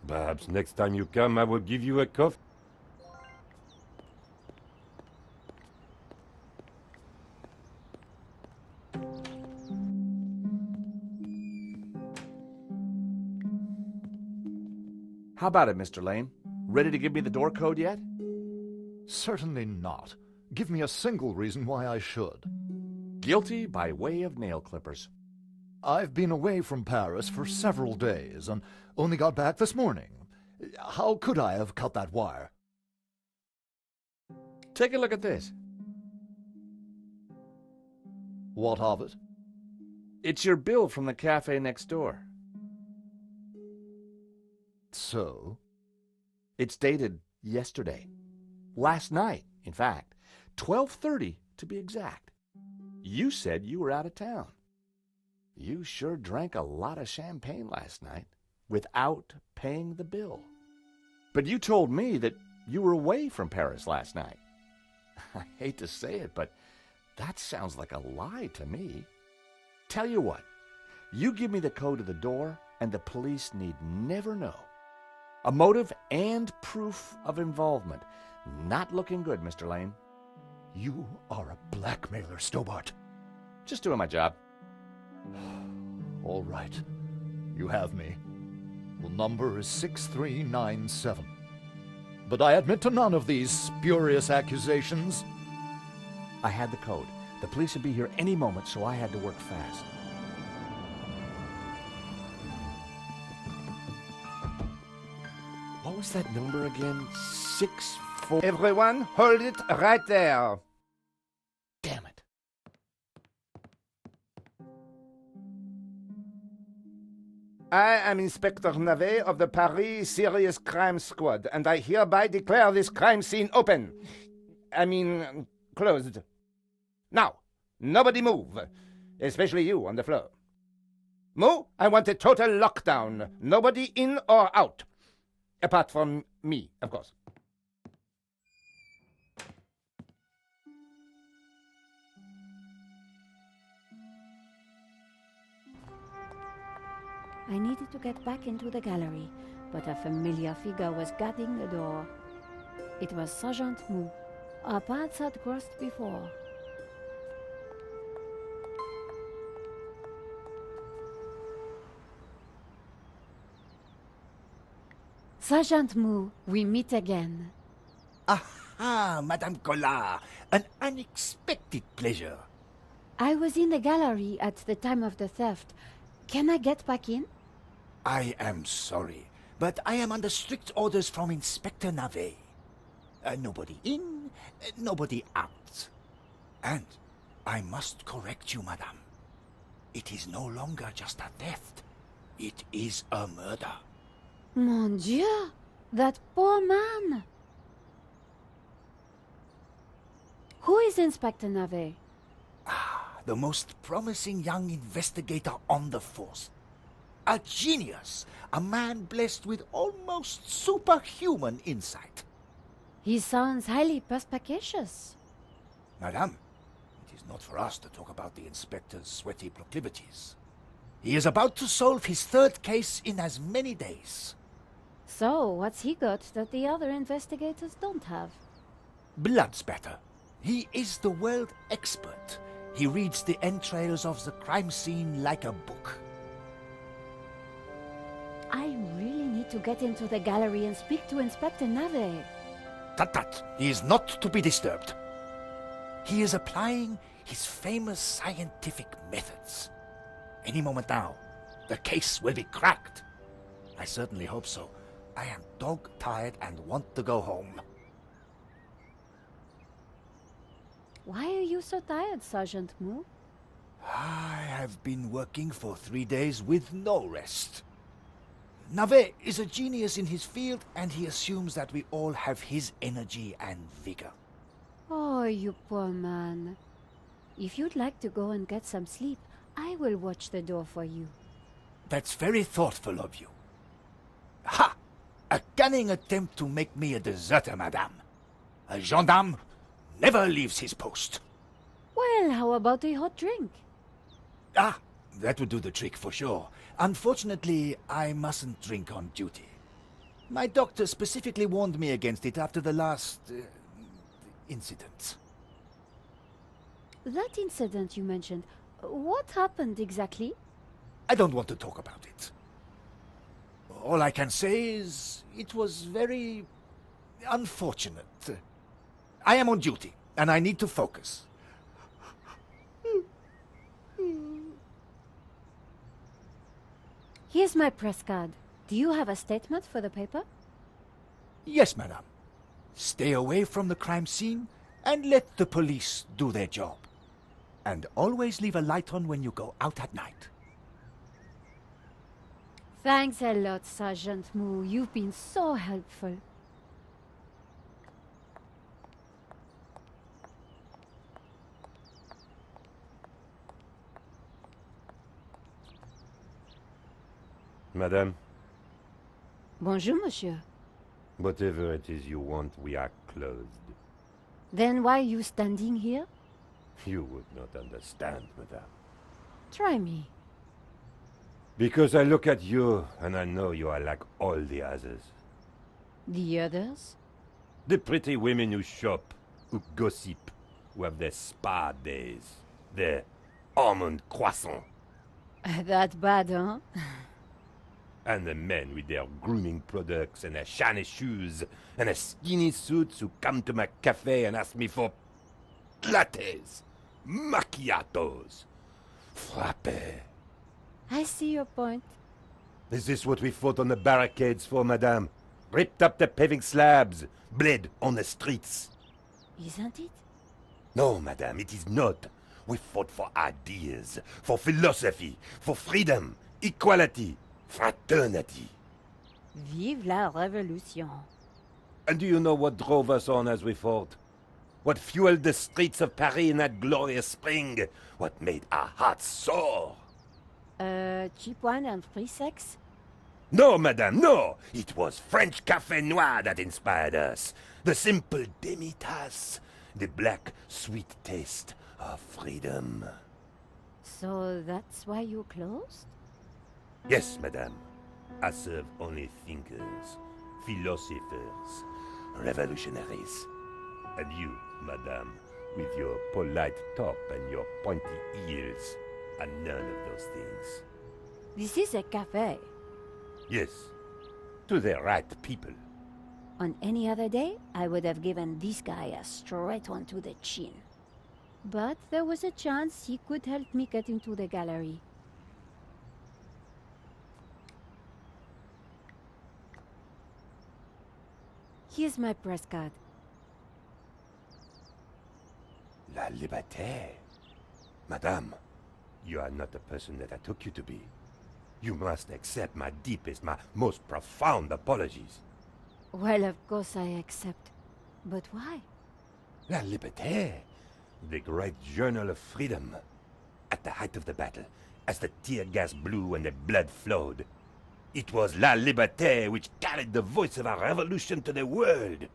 Perhaps next time you come, I will give you a coffee. How about it, Mr. Lane? Ready to give me the door code yet? Certainly not. Give me a single reason why I should. Guilty by way of nail clippers. I've been away from Paris for several days and only got back this morning. How could I have cut that wire? Take a look at this. What of it? It's your bill from the cafe next door. So? It's dated yesterday. Last night, in fact. 12:30 to be exact. You said you were out of town. You sure drank a lot of champagne last night without paying the bill. But you told me that you were away from Paris last night. I hate to say it, but that sounds like a lie to me. Tell you what, you give me the code to the door and the police need never know. A motive and proof of involvement. Not looking good, Mr. Lane. You are a blackmailer, Stobart. Just doing my job. All right. You have me. The number is 6397. But I admit to none of these spurious accusations. I had the code. The police would be here any moment, so I had to work fast. What was that number again? 64... Everyone, hold it right there. Damn it. I am Inspector Navet of the Paris Serious Crime Squad, and I hereby declare this crime scene open. Closed. Now, nobody move, especially you on the floor. Mo, I want a total lockdown. Nobody in or out. Apart from me, of course. I needed to get back into the gallery, but a familiar figure was guarding the door. It was Sergeant Mou. Our paths had crossed before. Sergeant Mou, we meet again. Aha, Madame Collard, an unexpected pleasure. I was in the gallery at the time of the theft. Can I get back in? I am sorry, but I am under strict orders from Inspector Navet. Nobody in, nobody out. And I must correct you, madame. It is no longer just a theft. It is a murder. Mon Dieu! That poor man! Who is Inspector Navet? The most promising young investigator on the force. A genius, a man blessed with almost superhuman insight. He sounds highly perspicacious. Madame, it is not for us to talk about the inspector's sweaty proclivities. He is about to solve his third case in as many days. So, what's he got that the other investigators don't have? Blood spatter. He is the world expert. He reads the entrails of the crime scene like a book. I really need to get into the gallery and speak to Inspector Navet. Tut. He is not to be disturbed. He is applying his famous scientific methods. Any moment now, the case will be cracked. I certainly hope so. I am dog-tired and want to go home. Why are you so tired, Sergeant Mou? I have been working for 3 days with no rest. Navet is a genius in his field, and he assumes that we all have his energy and vigor. Oh, you poor man. If you'd like to go and get some sleep, I will watch the door for you. That's very thoughtful of you. Ha! A cunning attempt to make me a deserter, madame. A gendarme never leaves his post. Well, how about a hot drink? That would do the trick for sure. Unfortunately, I mustn't drink on duty. My doctor specifically warned me against it after the last incident. That incident you mentioned, what happened exactly? I don't want to talk about it. All I can say is it was very unfortunate. I am on duty, and I need to focus. Here's my press card. Do you have a statement for the paper? Yes, madame. Stay away from the crime scene and let the police do their job. And always leave a light on when you go out at night. Thanks a lot, Sergeant Moo. You've been so helpful. Madame, Bonjour, monsieur. whatever it is you want, we are closed. Then why are you standing here? You would not understand, madame. Try me. Because I look at you, and I know you are like all the others. The others? The pretty women who shop, who gossip, who have their spa days, their almond croissant, That bad, huh? and the men with their grooming products and their shiny shoes and their skinny suits who come to my cafe and ask me for lattes, macchiatos, frappes. I see your point. Is this what we fought on the barricades for, madame? Ripped up the paving slabs, bled on the streets. Isn't it? No, madame, it is not. We fought for ideas, for philosophy, for freedom, equality, fraternity. Vive la révolution. And do you know what drove us on as we fought? What fueled the streets of Paris in that glorious spring? What made our hearts soar? Cheap wine and free sex? No, madame, no! It was French Café Noir that inspired us. The simple demi-tasse. The black, sweet taste of freedom. So that's why you closed? Yes, madame. I serve only thinkers, philosophers, revolutionaries. And you, madame, with your polite top and your pointy ears, are none of those things. This is a cafe. Yes, to the right people. On any other day, I would have given this guy a straight one to the chin. But there was a chance he could help me get into the gallery. Here's my press card. La liberté. Madame, you are not the person that I took you to be. You must accept my deepest, my most profound apologies. Well, of course I accept. But why? La Liberté, the great journal of freedom. At the height of the battle, as the tear gas blew and the blood flowed, it was La Liberté which carried the voice of our revolution to the world.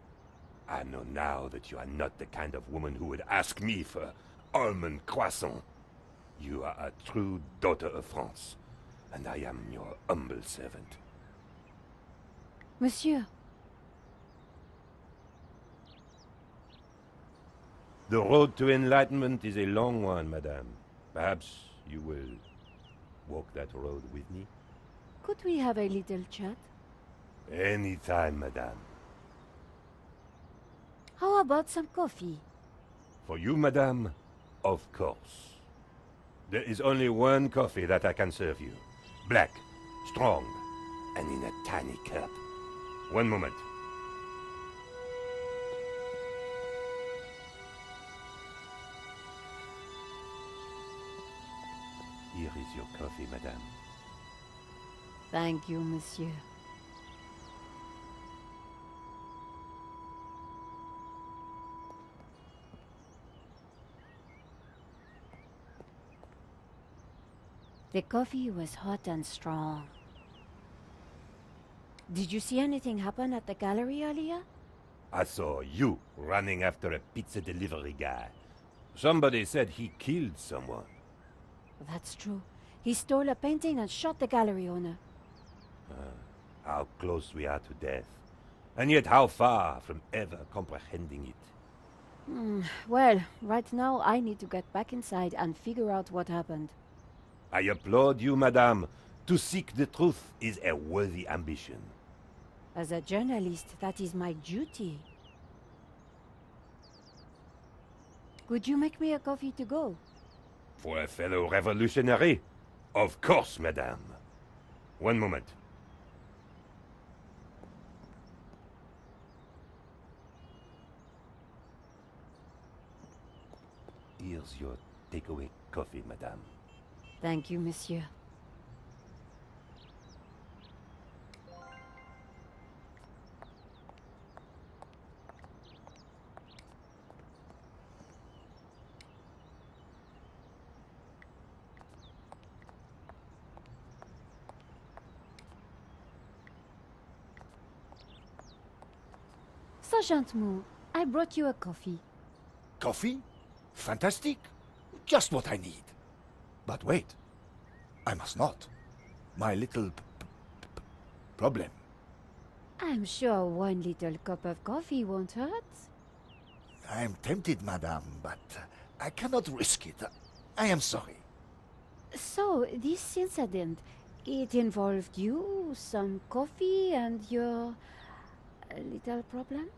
I know now that you are not the kind of woman who would ask me for almond croissant. You are a true daughter of France, and I am your humble servant. Monsieur, The road to enlightenment is a long one, madame. Perhaps you will walk that road with me? could we have a little chat? Any time, madame. How about some coffee? For you, madame, of course. There is only one coffee that I can serve you. Black, strong, and in a tiny cup. One moment. Here is your coffee, madame. Thank you, monsieur. The coffee was hot and strong. Did you see anything happen at the gallery earlier? I saw you running after a pizza delivery guy. Somebody said he killed someone. That's true. He stole a painting and shot the gallery owner. how close we are to death, and yet how far from ever comprehending it. Well, right now I need to get back inside and figure out what happened. I applaud you, madame. To seek the truth is a worthy ambition. As a journalist, that is my duty. Could you make me a coffee to go? For a fellow revolutionary? Of course, madame. One moment. Here's your takeaway coffee, madame. Thank you, monsieur. Sergeant Moo, I brought you a coffee. Coffee? Fantastic. Just what I need. But wait. I must not. My little problem. I'm sure one little cup of coffee won't hurt. I am tempted, madame, but I cannot risk it. I am sorry. So, this incident, it involved you, some coffee, and your little problem?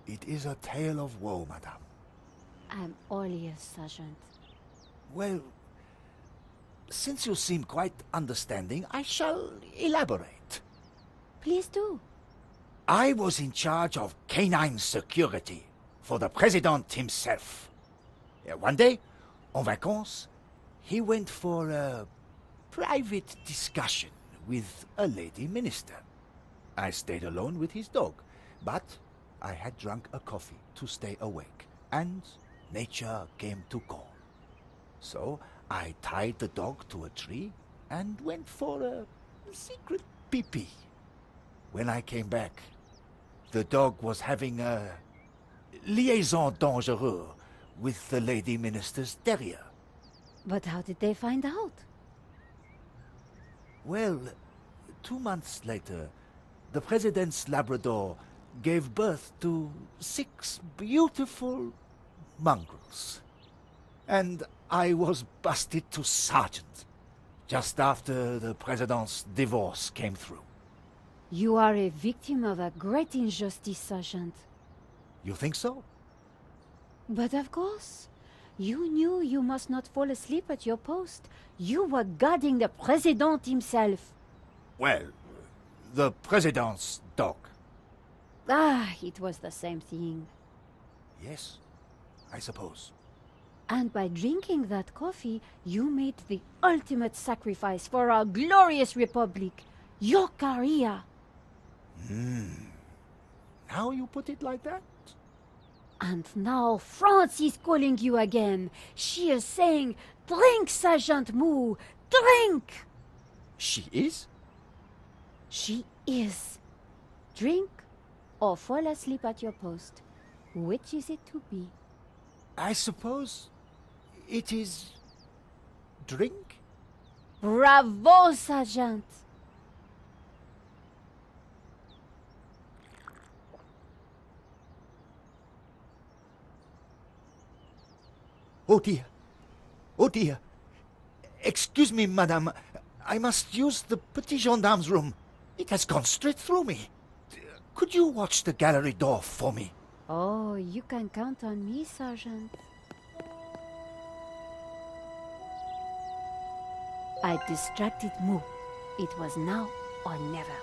It is a tale of woe, madame. I'm all ears, Sergeant. Well, since you seem quite understanding, I shall elaborate. Please do. I was in charge of canine security for the president himself. One day, en vacances, he went for a private discussion with a lady minister. I stayed alone with his dog, but I had drunk a coffee to stay awake, and nature came to call. So I tied the dog to a tree and went for a secret pee-pee. When I came back, the dog was having a liaison dangereuse with the lady minister's terrier. But how did they find out? Well, 2 months later, the president's Labrador gave birth to 6 beautiful mongrels. And I was busted to sergeant just after the president's divorce came through. You are a victim of a great injustice, Sergeant. You think so? But of course. You knew you must not fall asleep at your post. You were guarding the president himself. Well, the president's dog. Ah, it was the same thing. Yes, I suppose. And by drinking that coffee, you made the ultimate sacrifice for our glorious republic, your career. Now you put it like that? And now France is calling you again. She is saying, "Drink, Sergeant Moo, drink!" She is? She is. Drink or fall asleep at your post. Which is it to be? I suppose it is drink? Bravo, Sergeant! Oh dear. Oh dear. Excuse me, madame. I must use the petit gendarme's room. It has gone straight through me. Could you watch the gallery door for me? Oh, you can count on me, Sergeant. I distracted Moo. It was now or never.